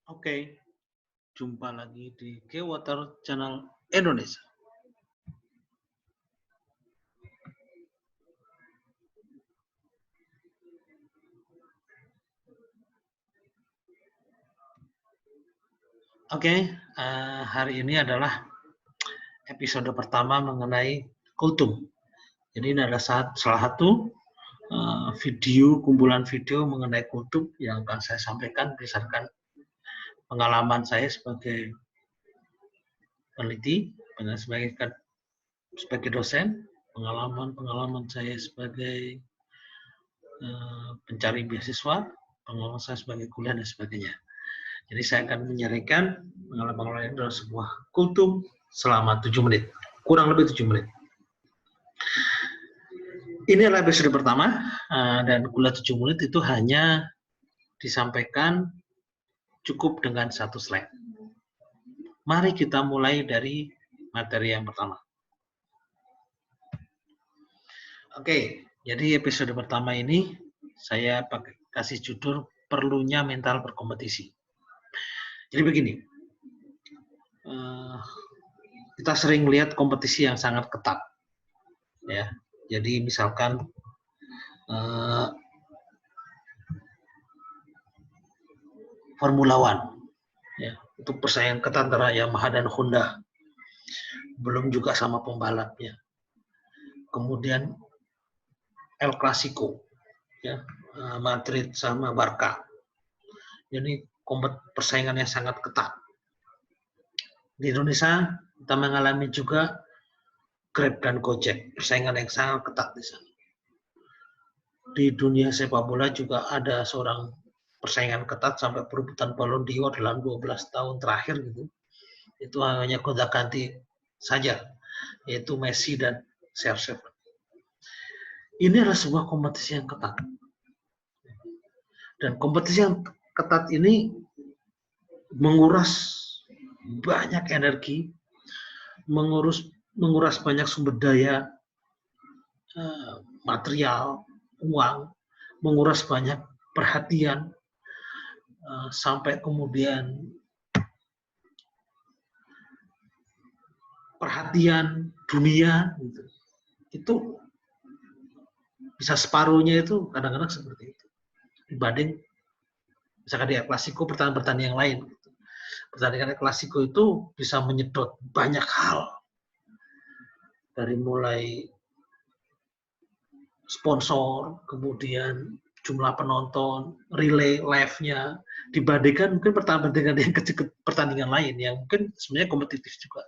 Oke, jumpa lagi di K-Water Channel Indonesia. Oke, hari ini adalah episode pertama mengenai kultum. Jadi ini adalah salah satu kumpulan video mengenai kultum yang akan saya sampaikan berdasarkan pengalaman saya sebagai peneliti, sebagai dosen, pengalaman saya sebagai pencari beasiswa, pengalaman saya sebagai kuliah dan sebagainya. Jadi saya akan menyampaikan pengalaman dalam sebuah kultum selama 7 menit, kurang lebih 7 menit. Ini adalah episode pertama, dan kuliah 7 menit itu hanya disampaikan cukup dengan 1 slide. Mari kita mulai dari materi yang pertama. Oke, jadi episode pertama ini saya kasih judul perlunya mental berkompetisi. Jadi begini, kita sering melihat kompetisi yang sangat ketat, ya. Jadi misalkan Formula One, ya, itu persaingan ketat antara Yamaha dan Honda, belum juga sama pembalapnya. Kemudian El Clasico, ya, Madrid sama Barca. Jadi persaingannya sangat ketat. Di Indonesia kita mengalami juga Grab dan Gojek, persaingan yang sangat ketat di sana. Di dunia sepak bola juga ada seorang persaingan ketat sampai perebutan Ballon d'Or dalam 12 tahun terakhir gitu. Itu hanya gonta-ganti saja, yaitu Messi dan CR7. Ini adalah sebuah kompetisi yang ketat. Dan kompetisi yang ketat ini menguras banyak energi, menguras banyak sumber daya, material, uang, menguras banyak perhatian, sampai kemudian perhatian dunia gitu. Itu bisa separuhnya itu kadang-kadang seperti itu dibanding misalkan di El Clasico pertandingan yang lain gitu. Pertandingan El Clasico itu bisa menyedot banyak hal, dari mulai sponsor, kemudian jumlah penonton, relay live-nya, dibandingkan mungkin pertandingan lain yang mungkin sebenarnya kompetitif juga.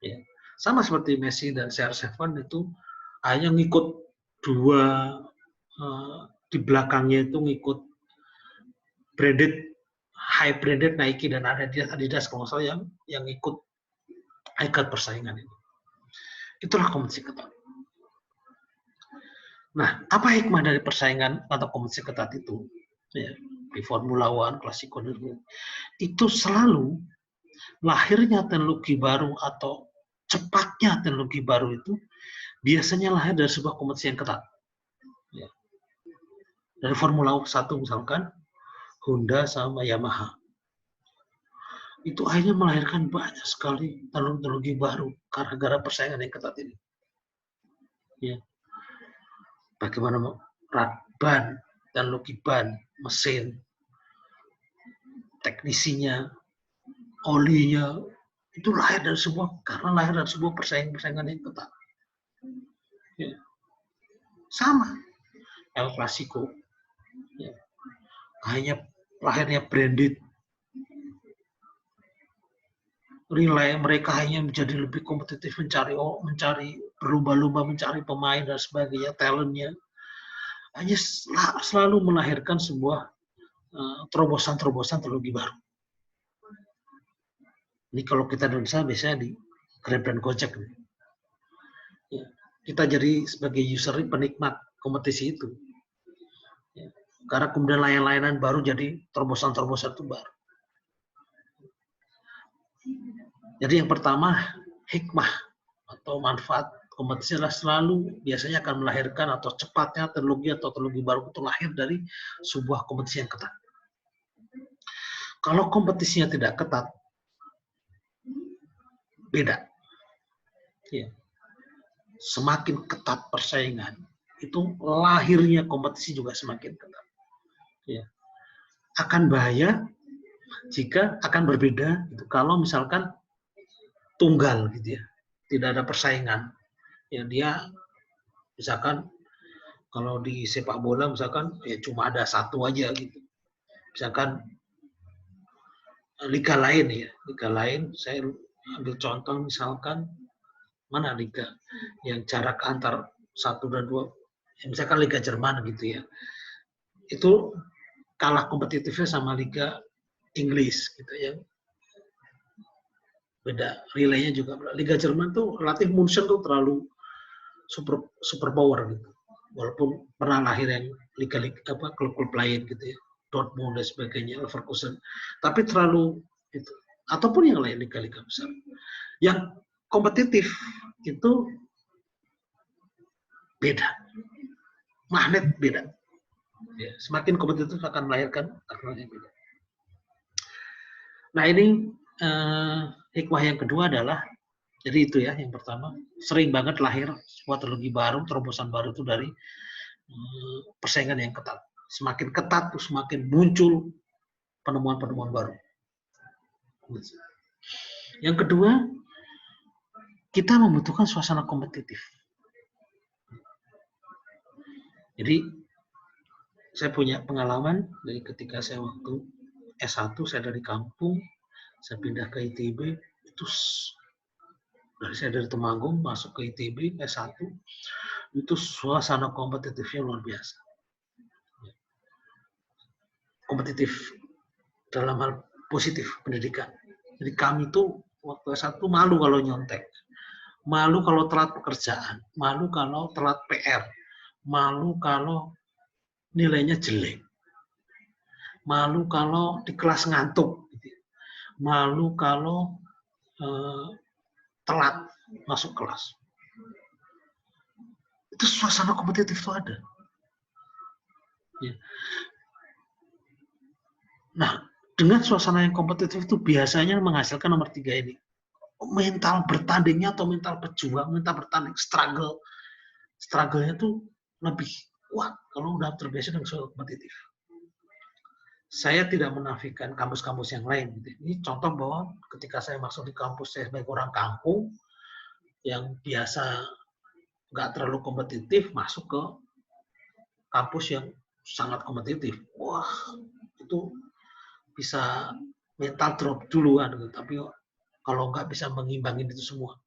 Ya. Sama seperti Messi dan CR7 itu hanya ngikut dua, di belakangnya itu ngikut high branded Nike dan Adidas kalau nggak salah yang ikut persaingan itu. Itulah kompetisi ketat. Nah, apa hikmah dari persaingan atau kompetisi ketat itu? Ya, di Formula One, Clasico, itu selalu lahirnya teknologi baru atau cepatnya teknologi baru itu biasanya lahir dari sebuah kompetisi yang ketat. Ya. Dari Formula 1 misalkan, Honda sama Yamaha. Itu akhirnya melahirkan banyak sekali teknologi baru gara-gara persaingan yang ketat ini. Ya. Bagaimana ban, teknologi ban, mesin, teknisinya, olinya, itu lahir dari sebuah persaingan yang ketat. Ya. Sama El Clasico, ya. Hanya lahirnya branded relay, mereka hanya menjadi lebih kompetitif, mencari berlomba-lomba mencari pemain dan sebagainya, talentnya, hanya selalu melahirkan sebuah terobosan-terobosan teknologi baru. Ini kalau kita di Indonesia biasanya di Grab dan Gojek. Ya, kita jadi sebagai user penikmat kompetisi itu. Ya, karena kemudian layanan baru jadi terobosan-terobosan itu baru. Jadi yang pertama, hikmah atau manfaat kompetisi adalah selalu biasanya akan melahirkan atau cepatnya teknologi baru itu lahir dari sebuah kompetisi yang ketat. Kalau kompetisinya tidak ketat, beda. Ya. Semakin ketat persaingan, itu lahirnya kompetisi juga semakin ketat. Ya. Akan bahaya jika akan berbeda gitu. Kalau misalkan tunggal gitu ya, tidak ada persaingan. Ya dia misalkan kalau di sepak bola misalkan ya cuma ada satu aja gitu. Misalkan liga lain ya, liga lain saya ambil contoh misalkan mana liga yang jarak antar 1 dan 2, ya misalkan Liga Jerman gitu ya, itu kalah kompetitifnya sama Liga Inggris gitu ya, beda relaynya juga. Liga Jerman tuh relatif Munchen tuh terlalu super power gitu, walaupun pernah lahir yang liga-liga apa klub-klub lain gitu ya, Dortmund dan sebagainya, Leverkusen, tapi terlalu itu, ataupun yang lain liga-liga besar yang kompetitif itu beda, magnet beda. Ya, semakin kompetitif akan melahirkan akhlak yang beda. Nah ini hikmah yang kedua adalah, jadi itu ya yang pertama, sering banget lahir sebuah teknologi baru, terobosan baru itu dari persaingan yang ketat. Semakin ketat tuh semakin muncul penemuan-penemuan baru. Yang kedua, kita membutuhkan suasana kompetitif. Jadi saya punya pengalaman dari ketika saya waktu S1, saya dari kampung, saya pindah ke ITB, itu saya dari Temanggung masuk ke ITB S1, itu suasana kompetitifnya luar biasa. Kompetitif dalam hal positif pendidikan. Jadi kami tuh waktu S1 malu kalau nyontek, malu kalau telat pekerjaan, malu kalau telat PR, malu kalau nilainya jelek, malu kalau di kelas ngantuk, malu kalau telat masuk kelas. Itu suasana kompetitif itu ada. Ya. Nah, dengan suasana yang kompetitif itu biasanya menghasilkan nomor 3 ini. Mental bertandingnya atau mental berjuang, mental bertanding, struggle-nya tuh lebih kuat kalau udah terbiasa dengan suasana kompetitif. Saya tidak menafikan kampus-kampus yang lain. Ini contoh bahwa ketika saya masuk di kampus saya sebagai orang kampung yang biasa nggak terlalu kompetitif, masuk ke kampus yang sangat kompetitif. Wah, itu bisa mental drop duluan, tapi kalau nggak bisa mengimbangin itu semua.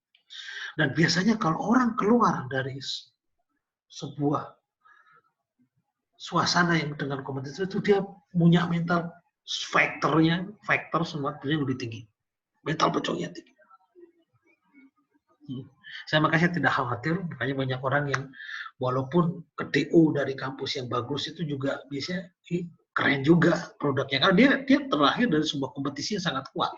Dan biasanya kalau orang keluar dari sebuah suasana yang dengan kompetitif itu dia punya mental faktor semuanya lebih tinggi, mental pecahnya tinggi. Saya makanya tidak khawatir, makanya banyak orang yang walaupun ke DU dari kampus yang bagus itu juga biasanya keren juga produknya, karena dia terlahir dari sebuah kompetisi yang sangat kuat.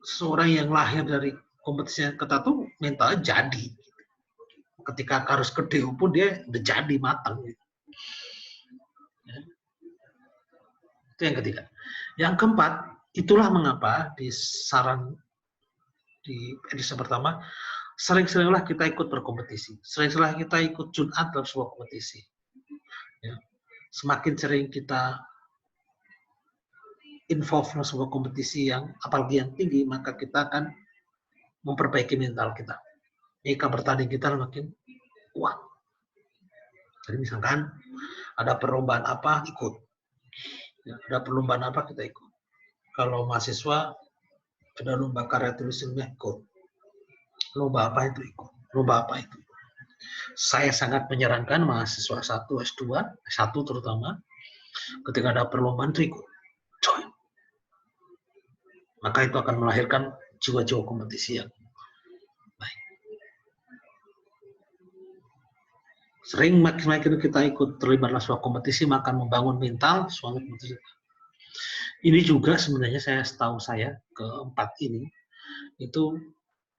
Seorang yang lahir dari kompetisi yang ketat tuh mentalnya jadi. Ketika harus ke DU pun dia udah jadi matang. Itu yang ketiga. Yang keempat, itulah mengapa di saran di edisi pertama, sering-seringlah kita ikut berkompetisi. Sering-seringlah kita ikut tune up dalam sebuah kompetisi. Ya. Semakin sering kita involve dalam sebuah kompetisi yang apalagi yang tinggi, maka kita akan memperbaiki mental kita. Jika bertanding kita makin kuat. Jadi misalkan ada perlombaan apa, ikut. Ya, ada perlombaan apa, kita ikut. Kalau mahasiswa ada lomba karya tulis ilmiah, ikut. Lomba apa itu ikut. Lomba apa itu. Saya sangat menyarankan mahasiswa S1, S2, S1 terutama, ketika ada perlombaan itu ikut. Join. Maka itu akan melahirkan jiwa-jiwa kompetisi yang baik. Sering makin kita ikut terlibat dalam sebuah kompetisi, maka membangun mental suatu kompetisi. Ini juga sebenarnya setahu saya keempat ini itu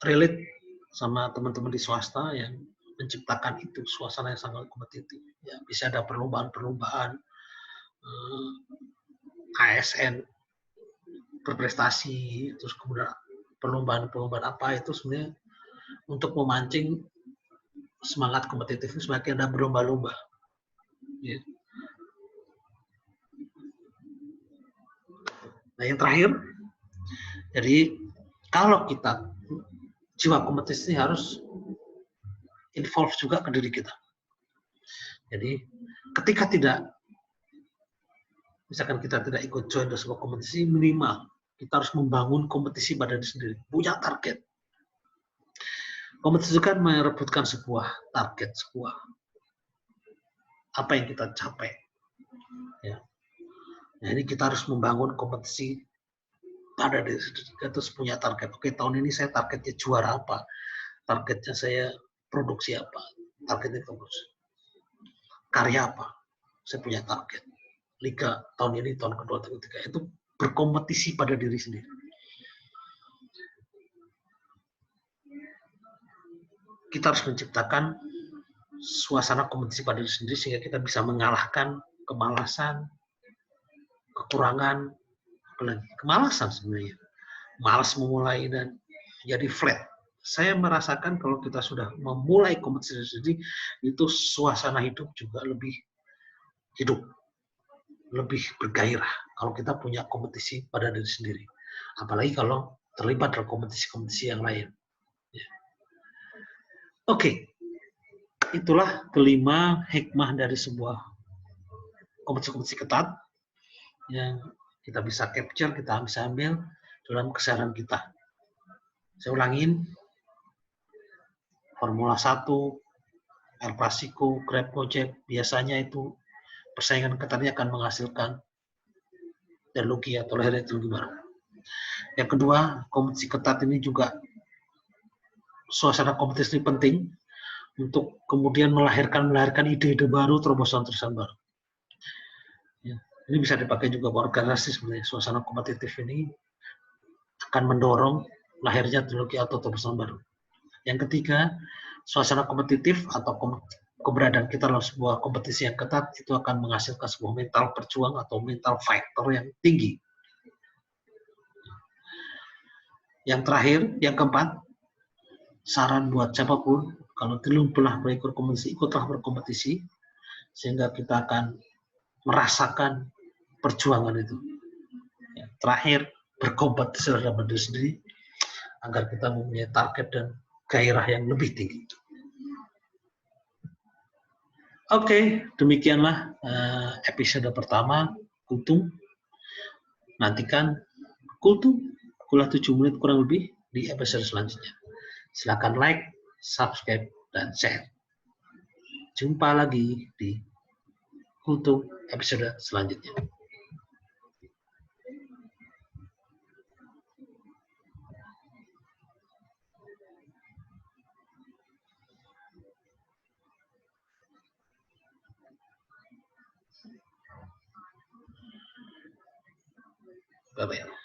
relate sama teman-teman di swasta yang menciptakan itu suasana yang sangat kompetitif. Ya, bisa ada perlombaan-perlombaan ASN berprestasi, terus kemudian perlombaan-perlombaan apa itu sebenarnya untuk memancing semangat kompetitif semakin ada berlomba-lomba. Ya. Nah yang terakhir, jadi kalau kita jiwa kompetisi harus involve juga ke diri kita. Jadi ketika misalkan kita tidak ikut join dalam sebuah kompetisi, minimal kita harus membangun kompetisi pada diri sendiri, punya target. Kompetisi kan merebutkan sebuah target, sebuah apa yang kita capai. Ya. Nah, ini kita harus membangun kompetisi pada diri sendiri. Kita harus punya target. Oke, tahun ini saya targetnya juara apa? Targetnya saya produksi apa? Targetnya produksi. Karya apa? Saya punya target. Liga tahun ini, tahun kedua, tahun ketiga. Itu berkompetisi pada diri sendiri. Kita harus menciptakan suasana kompetisi pada diri sendiri sehingga kita bisa mengalahkan kemalasan, kekurangan, apalagi kemalasan sebenarnya. Malas memulai dan jadi flat. Saya merasakan kalau kita sudah memulai kompetisi sendiri, itu suasana hidup juga lebih hidup, lebih bergairah kalau kita punya kompetisi pada diri sendiri. Apalagi kalau terlibat dalam kompetisi-kompetisi yang lain. Oke, itulah kelima hikmah dari sebuah kompetisi-kompetisi ketat yang kita bisa capture, kita bisa ambil dalam keseharian kita. Saya ulangin, Formula 1, El Clasico, Grab Project, biasanya itu persaingan ketatnya akan menghasilkan teknologi atau lahirnya teknologi baru. Yang kedua, kompetisi ketat ini juga suasana kompetisi ini penting untuk kemudian melahirkan ide-ide baru, terobosan-terobosan baru. Ya, ini bisa dipakai juga buat organisasi sebenarnya. Suasana kompetitif ini akan mendorong lahirnya teknologi atau terobosan baru. Yang ketiga, suasana kompetitif atau keberadaan kita dalam sebuah kompetisi yang ketat itu akan menghasilkan sebuah mental perjuang atau mental fighter yang tinggi. Yang terakhir, yang keempat, saran buat siapapun, kalau belum pernah berikut kompetisi, ikutlah berkompetisi, sehingga kita akan merasakan perjuangan itu. Yang terakhir, berkompetisi terhadap diri sendiri, agar kita mempunyai target dan gairah yang lebih tinggi. Oke, demikianlah episode pertama Kultum. Nantikan Kultum kuliah 7 menit kurang lebih di episode selanjutnya. Silakan like, subscribe, dan share. Jumpa lagi di Kultum episode selanjutnya. Bye-bye.